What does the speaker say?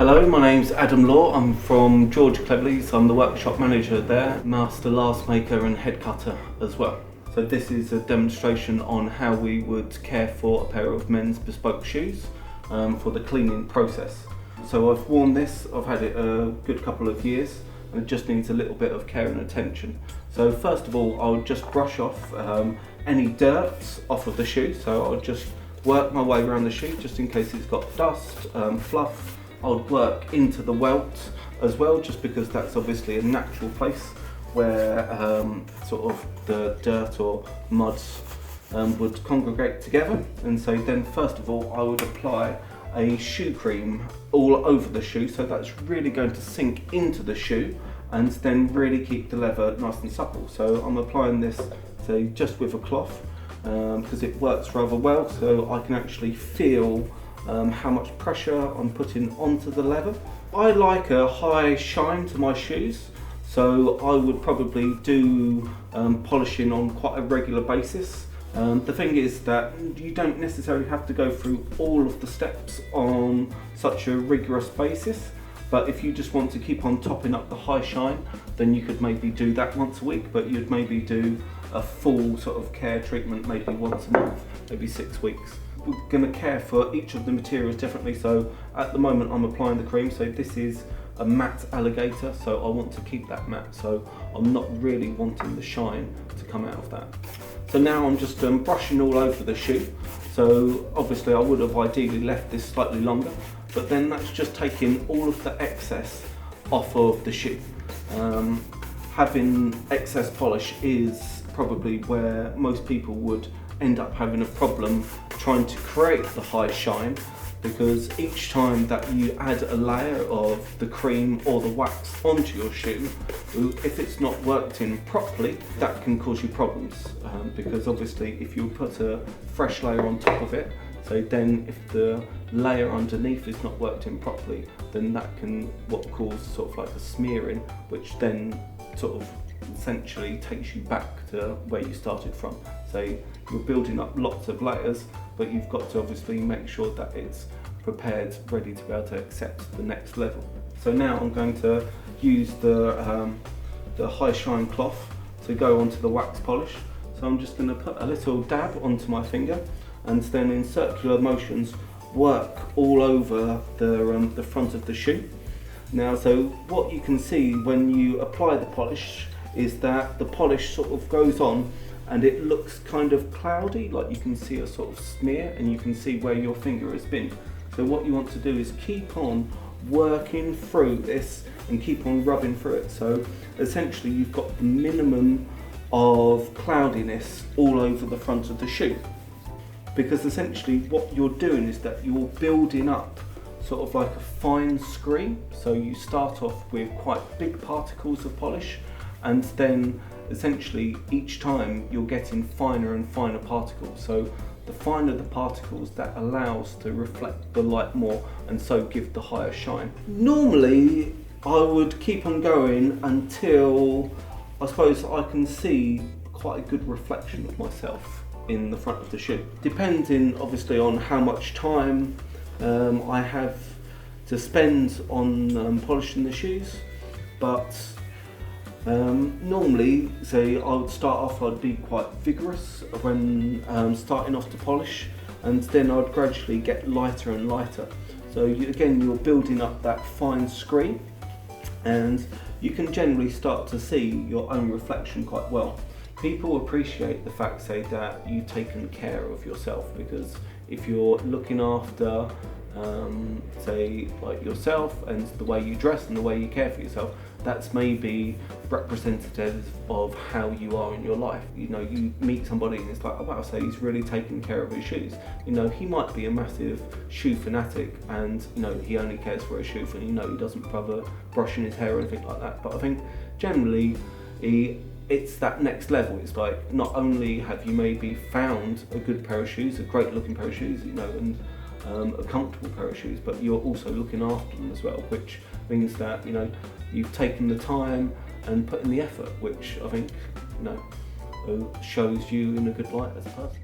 Hello, my name's Adam Law. I'm from George Cleverley, so I'm the workshop manager there, master Lastmaker and head cutter as well. So this is a demonstration on how we would care for a pair of men's bespoke shoes for the cleaning process. So I've worn this, I've had it a good couple of years, and it just needs a little bit of care and attention. So first of all, I'll just brush off any dirt off of the shoe. So I'll just work my way around the shoe just in case it's got dust, fluff. I'll work into the welt as well, just because that's obviously a natural place where sort of the dirt or muds would congregate together. And so then first of all I would apply a shoe cream all over the shoe, so that's really going to sink into the shoe and then really keep the leather nice and supple. So I'm applying this, say, just with a cloth because it works rather well, so I can actually feel how much pressure I'm putting onto the leather. I like a high shine to my shoes, so I would probably do polishing on quite a regular basis. The thing is that you don't necessarily have to go through all of the steps on such a rigorous basis, but if you just want to keep on topping up the high shine, then you could maybe do that once a week, but you'd maybe do a full sort of care treatment maybe once a month, maybe 6 weeks. We're going to care for each of the materials differently, so at the moment I'm applying the cream. So this is a matte alligator, so I want to keep that matte, so I'm not really wanting the shine to come out of that. So now I'm just brushing all over the shoe. So obviously I would have ideally left this slightly longer, but then that's just taking all of the excess off of the shoe. Having excess polish is probably where most people would end up having a problem trying to create the high shine, because each time that you add a layer of the cream or the wax onto your shoe, if it's not worked in properly, that can cause you problems, because obviously if you put a fresh layer on top of it, so then if the layer underneath is not worked in properly, then that can cause sort of like a smearing, which then sort of essentially takes you back to where you started from. So you're building up lots of layers, but you've got to obviously make sure that it's prepared, ready to be able to accept the next level. So now I'm going to use the high shine cloth to go onto the wax polish. So I'm just going to put a little dab onto my finger and then in circular motions work all over the front of the shoe. Now, so what you can see when you apply the polish is that the polish sort of goes on and it looks kind of cloudy, like you can see a sort of smear and you can see where your finger has been. So what you want to do is keep on working through this and keep on rubbing through it. So essentially you've got the minimum of cloudiness all over the front of the shoe, because essentially what you're doing is that you're building up sort of like a fine screen. So you start off with quite big particles of polish, and then essentially each time you're getting finer and finer particles. So the finer the particles, that allows to reflect the light more and so give the higher shine. Normally I would keep on going until I suppose I can see quite a good reflection of myself in the front of the shoe, depending obviously on how much time I have to spend on polishing the shoes. But normally, say I would start off, I'd be quite vigorous when starting off to polish, and then I'd gradually get lighter and lighter. So again, you're building up that fine screen, and you can generally start to see your own reflection quite well. People appreciate the fact, say, that you've taken care of yourself, because if you're looking after say like yourself and the way you dress and the way you care for yourself, that's maybe representative of how you are in your life. You know, you meet somebody and it's like, oh wow, so he's really taking care of his shoes. You know, he might be a massive shoe fanatic and you know he only cares for his shoes, and you know he doesn't bother brushing his hair or anything like that. But I think generally it's that next level. It's like, not only have you maybe found a good pair of shoes, a great looking pair of shoes, you know, and a comfortable pair of shoes, but you're also looking after them as well, which means that, you know, you've taken the time and put in the effort, which I think, you know, shows you in a good light as a person.